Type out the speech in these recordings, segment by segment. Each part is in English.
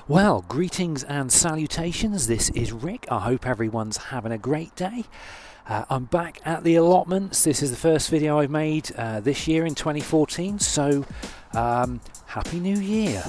Well, greetings and salutations. This is Rick. I hope everyone's having a great day. I'm back at the allotments. This is the first video I've made this year in 2014, so Happy New Year.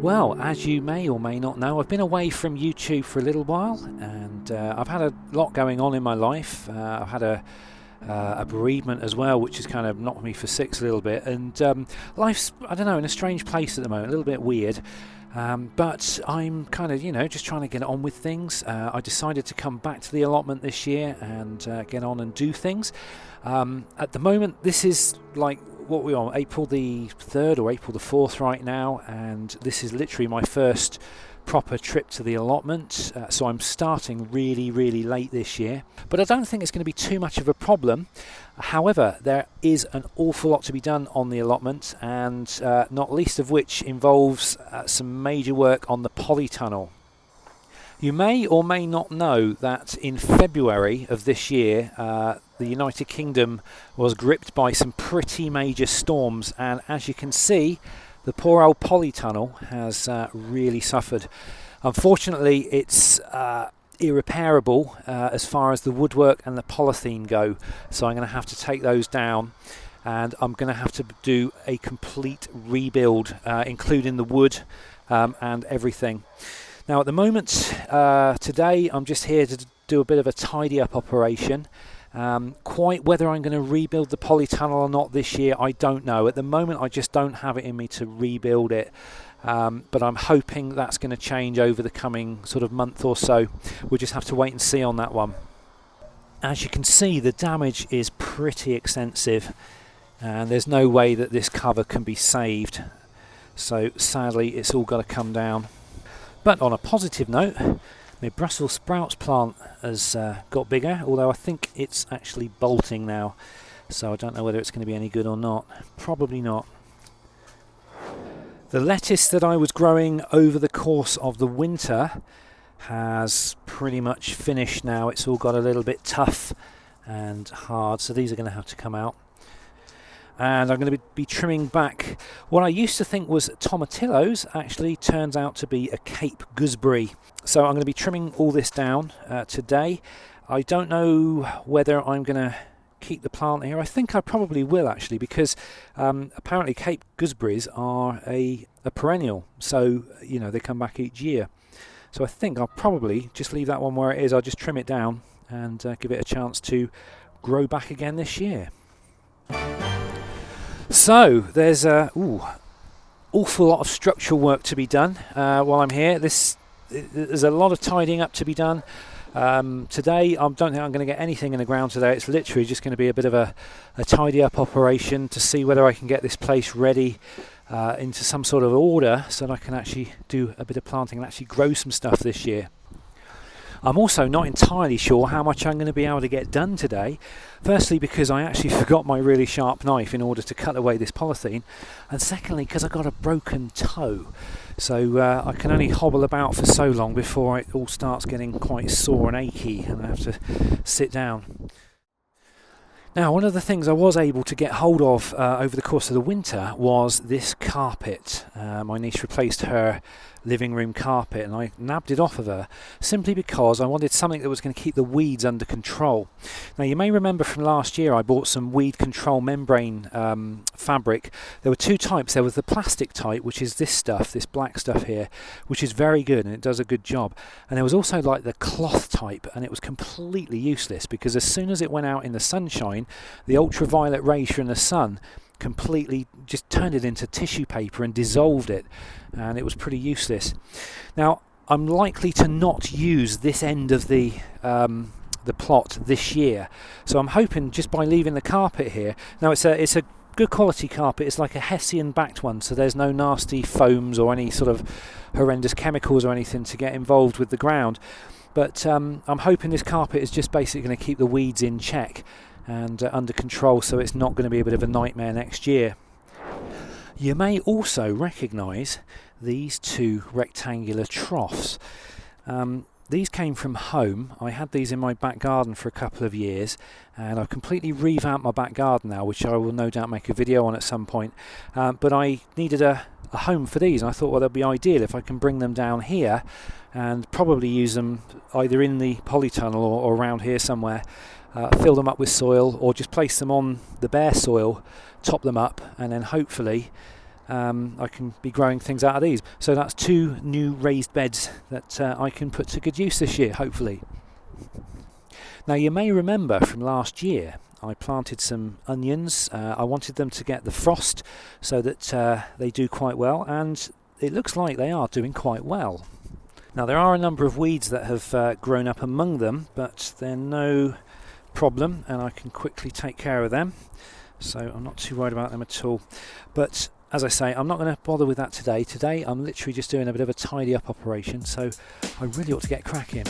Well, as you may or may not know, I've been away from YouTube for a little while, and I've had a lot going on in my life. I've had a bereavement as well, which has kind of knocked me for six a little bit, and life's, I don't know, in a strange place at the moment, a little bit weird. But I'm kind of, just trying to get on with things. I decided to come back to the allotment this year and get on and do things. At the moment, this is like what we're on, April the 3rd or April the 4th right now, and this is literally my first proper trip to the allotment, so I'm starting really late this year, but I don't think it's going to be too much of a problem. However, there is an awful lot to be done on the allotment, and not least of which involves some major work on the polytunnel. You may or may not know that in February of this year, the United Kingdom was gripped by some pretty major storms, and as you can see, the poor old polytunnel has really suffered. Unfortunately, it's irreparable as far as the woodwork and the polythene go, so I'm going to have to take those down, and I'm going to have to do a complete rebuild, including the wood and everything. Now at the moment, today I'm just here to do a bit of a tidy up operation. Quite whether I'm going to rebuild the polytunnel or not this year, I don't know. At the moment I just don't have it in me to rebuild it, but I'm hoping that's going to change over the coming sort of month or so. We'll just have to wait and see on that one. As you can see, the damage is pretty extensive, and there's no way that this cover can be saved, so sadly it's all got to come down. But on a positive note, my Brussels sprouts plant has got bigger, although I think it's actually bolting now, so I don't know whether it's going to be any good or not. Probably not. The lettuce that I was growing over the course of the winter has pretty much finished now. It's all got a little bit tough and hard, so these are going to have to come out. And I'm going to be trimming back what I used to think was tomatillos, actually turns out to be a Cape gooseberry. So I'm going to be trimming all this down today. I don't know whether I'm going to keep the plant here. I think I probably will, actually, because apparently Cape gooseberries are a perennial, so they come back each year. So I think I'll probably just leave that one where it is. I'll just trim it down and give it a chance to grow back again this year. So there's a awful lot of structural work to be done while I'm here. There's a lot of tidying up to be done. Today I don't think I'm going to get anything in the ground today. It's literally just going to be a bit of a tidy up operation to see whether I can get this place ready into some sort of order so that I can actually do a bit of planting and actually grow some stuff this year. I'm also not entirely sure how much I'm going to be able to get done today. Firstly, because I actually forgot my really sharp knife in order to cut away this polythene, and secondly because I got a broken toe, so I can only hobble about for so long before it all starts getting quite sore and achy and I have to sit down. Now, one of the things I was able to get hold of over the course of the winter was this carpet. My niece replaced her living room carpet and I nabbed it off of her simply because I wanted something that was going to keep the weeds under control. Now, you may remember from last year I bought some weed control membrane fabric. There were two types. There was the plastic type, which is this stuff, this black stuff here, which is very good and it does a good job. And there was also like the cloth type, and it was completely useless because as soon as it went out in the sunshine, the ultraviolet rays from the sun completely just turned it into tissue paper and dissolved it, and it was pretty useless. Now I'm likely to not use this end of the plot this year, so I'm hoping just by leaving the carpet here. Now it's a good quality carpet. It's like a Hessian backed one, so there's no nasty foams or any sort of horrendous chemicals or anything to get involved with the ground. But I'm hoping this carpet is just basically going to keep the weeds in check and under control, so it's not going to be a bit of a nightmare next year. You may also recognise these two rectangular troughs. These came from home. I had these in my back garden for a couple of years, and I've completely revamped my back garden now, which I will no doubt make a video on at some point. But I needed a home for these, and I thought, well, they'll be ideal if I can bring them down here and probably use them either in the polytunnel or around here somewhere, fill them up with soil, or just place them on the bare soil, top them up, and then hopefully I can be growing things out of these. So that's two new raised beds that I can put to good use this year, hopefully. Now you may remember from last year I planted some onions. I wanted them to get the frost so that they do quite well, and it looks like they are doing quite well. Now there are a number of weeds that have grown up among them, but they're no problem and I can quickly take care of them, so I'm not too worried about them at all. But as I say, I'm not going to bother with that today. Today I'm literally just doing a bit of a tidy up operation, so I really ought to get cracking.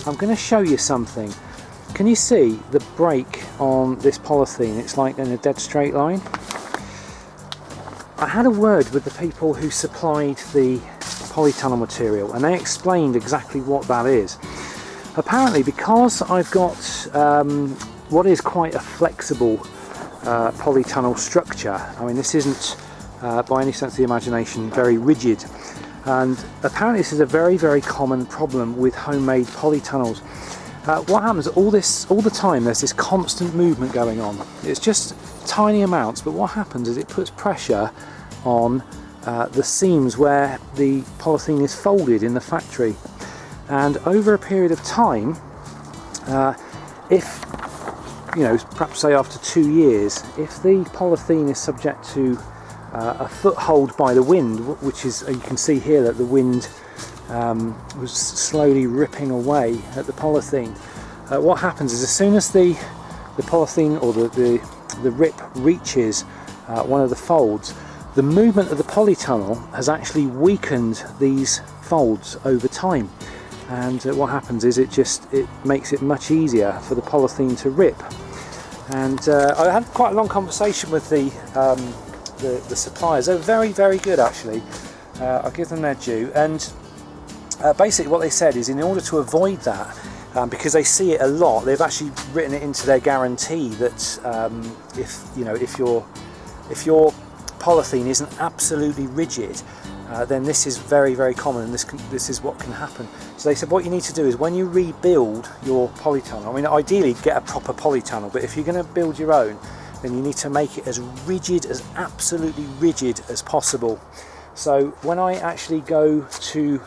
I'm going to show you something. Can you see the break on this polythene? It's like in a dead straight line. I had a word with the people who supplied the polytunnel material, and they explained exactly what that is. Apparently, because I've got what is quite a flexible polytunnel structure, I mean this isn't by any sense of the imagination very rigid, and apparently this is a very, very common problem with homemade polytunnels. What happens all the time, there's this constant movement going on. It's just tiny amounts, but what happens is it puts pressure on the seams where the polythene is folded in the factory, and over a period of time, if you know, perhaps say after 2 years, if the polythene is subject to a foothold by the wind, which is, you can see here that the wind was slowly ripping away at the polythene. What happens is as soon as the polythene or the rip reaches one of the folds, the movement of the polytunnel has actually weakened these folds over time, and what happens is it makes it much easier for the polythene to rip. And I had quite a long conversation with the suppliers. They're very, very good actually. I'll give them their due, and basically what they said is in order to avoid that, because they see it a lot, they've actually written it into their guarantee that if your polythene isn't absolutely rigid, then this is very, very common, and this is what can happen. So they said what you need to do is when you rebuild your polytunnel, I mean ideally get a proper polytunnel, but if you're going to build your own, then you need to make it as rigid, as absolutely rigid as possible. So when I actually go to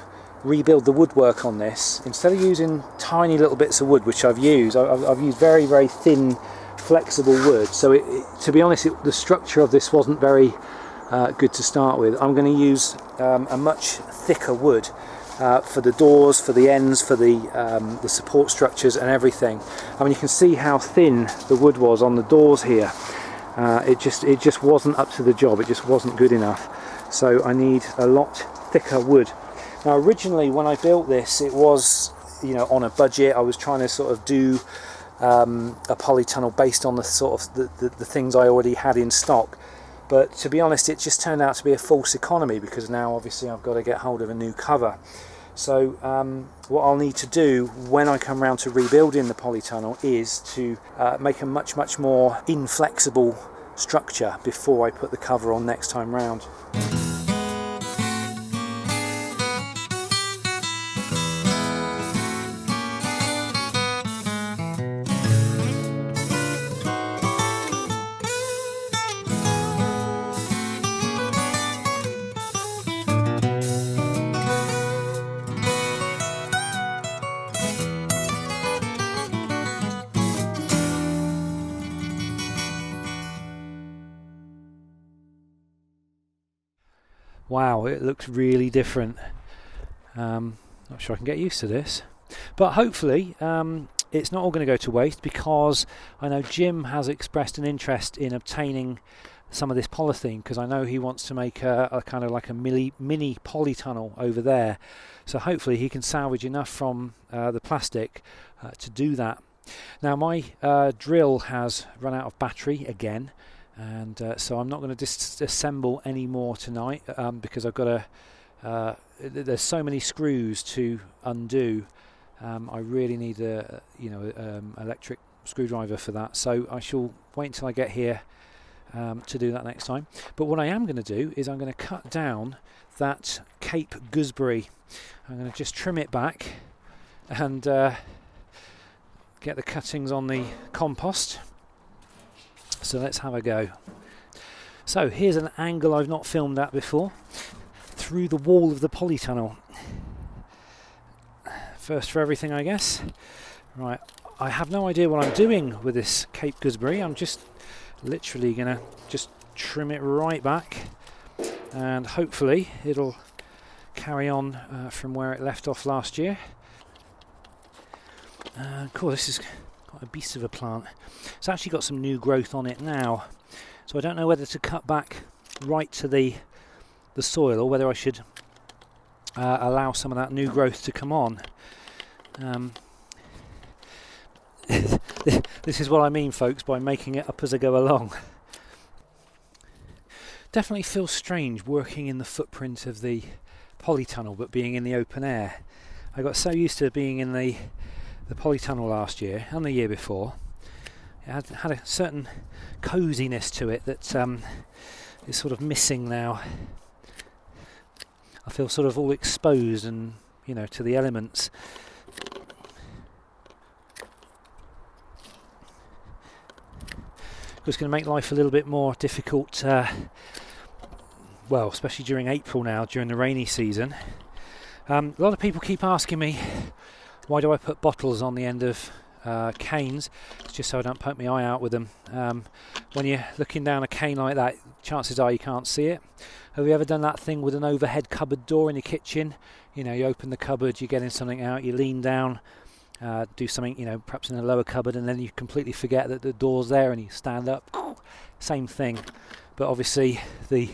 rebuild the woodwork on this, instead of using tiny little bits of wood, which I've used very, very thin, flexible wood. So to be honest, the structure of this wasn't very good to start with. I'm going to use a much thicker wood for the doors, for the ends, for the support structures and everything. I mean, you can see how thin the wood was on the doors here. It just wasn't up to the job. It just wasn't good enough. So I need a lot thicker wood. Now, originally when I built this, it was, you know, on a budget. I was trying to sort of do a polytunnel based on the sort of the things I already had in stock. But to be honest, it just turned out to be a false economy, because now obviously I've got to get hold of a new cover. So what I'll need to do when I come round to rebuilding the polytunnel is to make a much more inflexible structure before I put the cover on next time round. Wow, it looks really different. Not sure I can get used to this, but hopefully it's not all going to go to waste, because I know Jim has expressed an interest in obtaining some of this polythene, because I know he wants to make a kind of like a mini polytunnel over there. So hopefully he can salvage enough from the plastic to do that. Now my drill has run out of battery again, and so I'm not going to disassemble any more tonight, because I've got there's so many screws to undo. I really need a electric screwdriver for that, so I shall wait until I get here to do that next time. But what I am going to do is I'm going to cut down that Cape gooseberry. I'm going to just trim it back and get the cuttings on the compost. So let's have a go. So here's an angle I've not filmed at before, through the wall of the polytunnel. First for everything, I guess. Right, I have no idea what I'm doing with this Cape gooseberry. I'm just literally gonna just trim it right back, and hopefully it'll carry on from where it left off last year. Cool, this is quite a beast of a plant. It's actually got some new growth on it now, so I don't know whether to cut back right to the soil, or whether I should allow some of that new growth to come on. This is what I mean, folks, by making it up as I go along. Definitely feels strange working in the footprint of the polytunnel but being in the open air. I got so used to being in the polytunnel last year and the year before. It had a certain coziness to it that is sort of missing now. I feel sort of all exposed and, to the elements. It's going to make life a little bit more difficult, well, especially during April now, during the rainy season. A lot of people keep asking me, why do I put bottles on the end of canes? It's just so I don't poke my eye out with them. When you're looking down a cane like that, chances are you can't see it. Have you ever done that thing with an overhead cupboard door in your kitchen? You open the cupboard, you're getting something out, you lean down, do something, perhaps in a lower cupboard, and then you completely forget that the door's there and you stand up. Same thing, but obviously the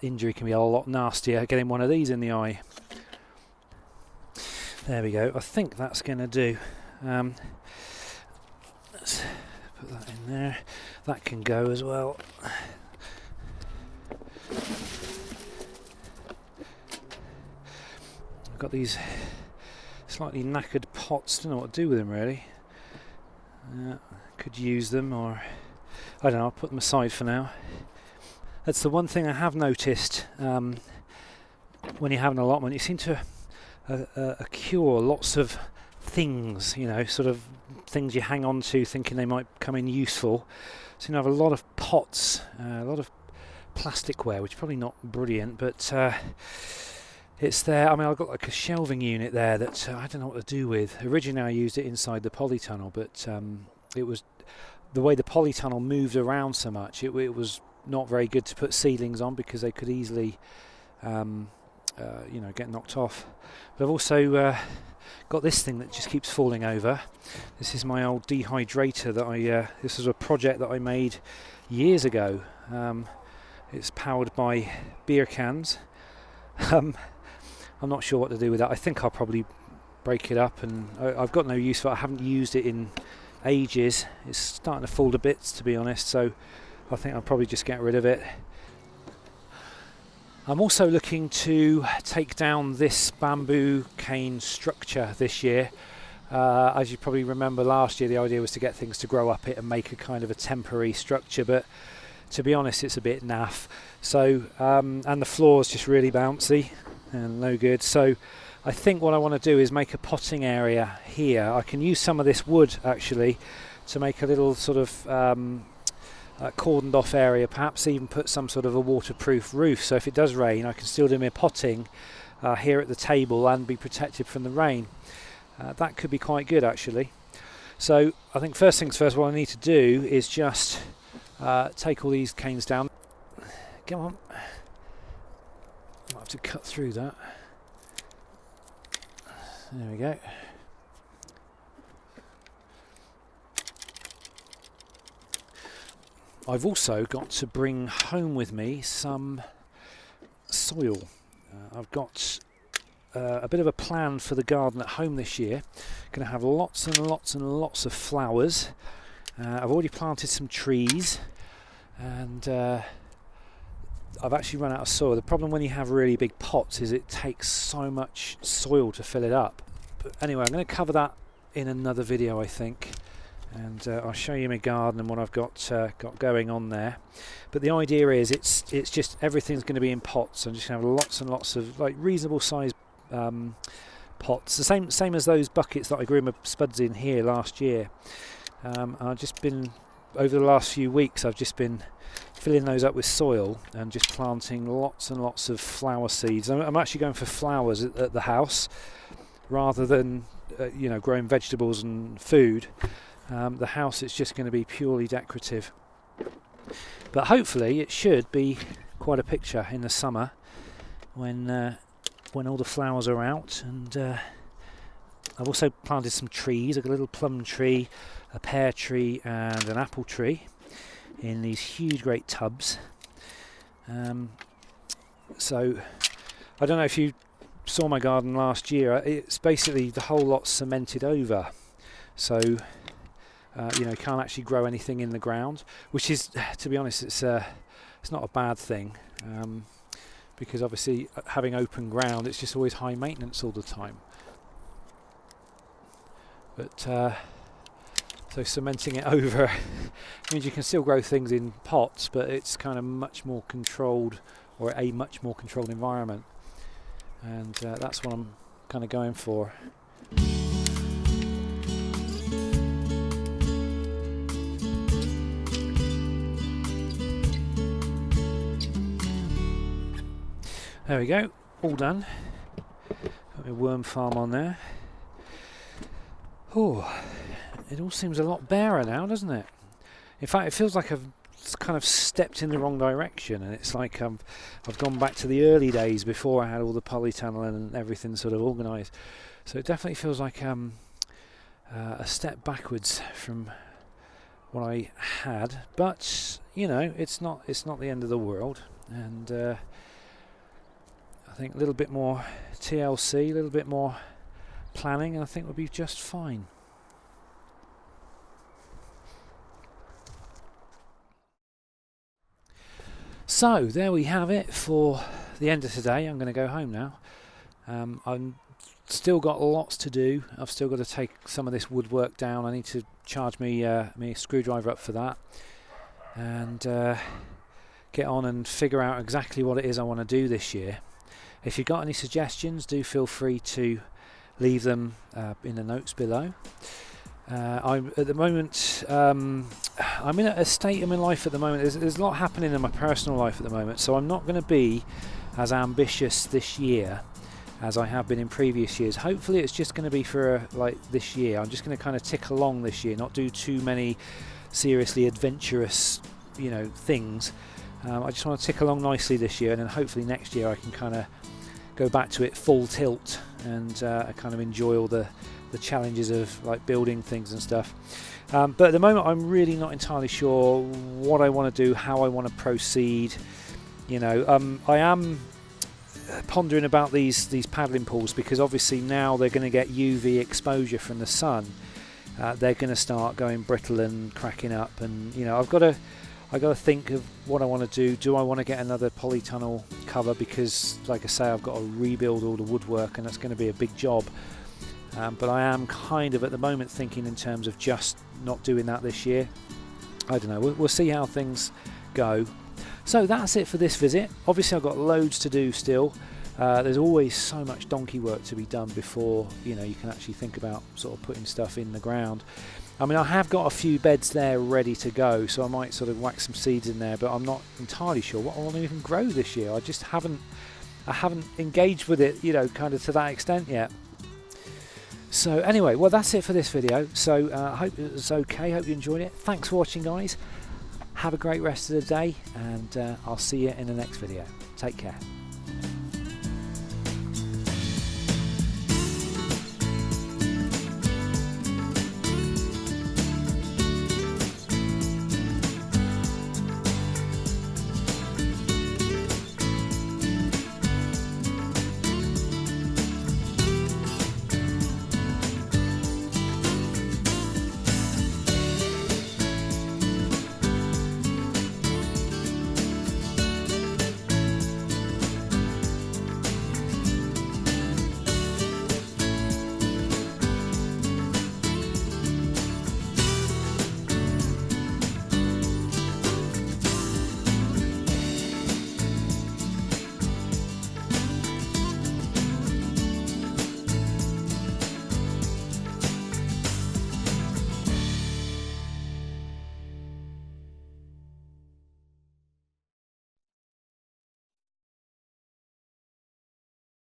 injury can be a lot nastier getting one of these in the eye. There we go, I think that's going to do. Let's put that in there. That can go as well. I've got these slightly knackered pots, don't know what to do with them really. Could use them, or I don't know, I'll put them aside for now. That's the one thing I have noticed when you have an allotment. You seem to accrue lots of things, sort of things you hang on to thinking they might come in useful. So I have a lot of pots, a lot of plasticware, which is probably not brilliant, but it's there. I mean, I've got like a shelving unit there that I don't know what to do with. Originally I used it inside the polytunnel, but it was the way the polytunnel moved around so much, it was not very good to put ceilings on, because they could easily get knocked off. But I've also got this thing that just keeps falling over. This is my old dehydrator that this was a project that I made years ago. It's powered by beer cans. I'm not sure what to do with that. I think I'll probably break it up, and I've got no use for it. I haven't used it in ages. It's starting to fall to bits, to be honest, so I think I'll probably just get rid of it. I'm also looking to take down this bamboo cane structure this year. As you probably remember, last year the idea was to get things to grow up it and make a kind of a temporary structure, but to be honest it's a bit naff. So and the floor's just really bouncy and no good. So I think what I want to do is make a potting area here. I can use some of this wood actually to make a little sort of cordoned off area, perhaps even put some sort of a waterproof roof, so if it does rain I can still do my potting here at the table and be protected from the rain. That could be quite good actually. So I think first things first, what I need to do is just take all these canes down. Come on, I'll have to cut through that. There we go. I've also got to bring home with me some soil. I've got a bit of a plan for the garden at home this year. Going to have lots and lots and lots of flowers. I've already planted some trees, and I've actually run out of soil. The problem when you have really big pots is it takes so much soil to fill it up. But anyway, I'm going to cover that in another video, I think. And I'll show you my garden and what I've got going on there. But the idea is it's just everything's going to be in pots. I'm just going to have lots and lots of like reasonable sized pots, the same as those buckets that I grew my spuds in here last year. I've just been, over the last few weeks, I've just been filling those up with soil and just planting lots and lots of flower seeds. I'm actually going for flowers at the house rather than growing vegetables and food. The house is just going to be purely decorative, but hopefully it should be quite a picture in the summer when all the flowers are out. And I've also planted some trees. I've got a little plum tree, a pear tree and an apple tree in these huge great tubs. So I don't know if you saw my garden last year. It's basically the whole lot cemented over, so can't actually grow anything in the ground, which is, to be honest, it's not a bad thing, because obviously having open ground, it's just always high maintenance all the time. But so cementing it over means you can still grow things in pots, but it's kind of much more controlled, or a much more controlled environment, and that's what I'm kind of going for. There we go, all done. Got my worm farm on there. Oh, it all seems a lot barer now, doesn't it? In fact, it feels like I've kind of stepped in the wrong direction, and it's like I've gone back to the early days before I had all the polytunnel and everything sort of organised. So it definitely feels like a step backwards from what I had. But it's not the end of the world, and I think a little bit more TLC, a little bit more planning, and I think we'll be just fine. So there we have it for the end of today. I'm going to go home now. I've still got lots to do. I've still got to take some of this woodwork down. I need to charge me screwdriver up for that, and get on and figure out exactly what it is I want to do this year. If you've got any suggestions, do feel free to leave them in the notes below. I'm at the moment, I'm in a state in my life at the moment. There's a lot happening in my personal life at the moment, so I'm not going to be as ambitious this year as I have been in previous years. Hopefully it's just going to be for like this year. I'm just going to kind of tick along this year, not do too many seriously adventurous things. I just want to tick along nicely this year, and then hopefully next year I can kind of go back to it full tilt and kind of enjoy all the challenges of like building things and stuff. But at the moment I'm really not entirely sure what I want to do, how I want to proceed. I am pondering about these paddling pools, because obviously now they're going to get UV exposure from the sun. They're going to start going brittle and cracking up, and I've got to I got to think of what I want to do. Do I want to get another polytunnel cover, because like I say, I've got to rebuild all the woodwork and that's going to be a big job. But I am kind of at the moment thinking in terms of just not doing that this year. I don't know, we'll see how things go. So that's it for this visit. Obviously I've got loads to do still. There's always so much donkey work to be done before you can actually think about sort of putting stuff in the ground. I mean, I have got a few beds there ready to go, so I might sort of whack some seeds in there, but I'm not entirely sure what I want to even grow this year. I just haven't engaged with it, kind of to that extent yet. So anyway, well, that's it for this video. So I hope it was okay. Hope you enjoyed it. Thanks for watching, guys. Have a great rest of the day, and I'll see you in the next video. Take care.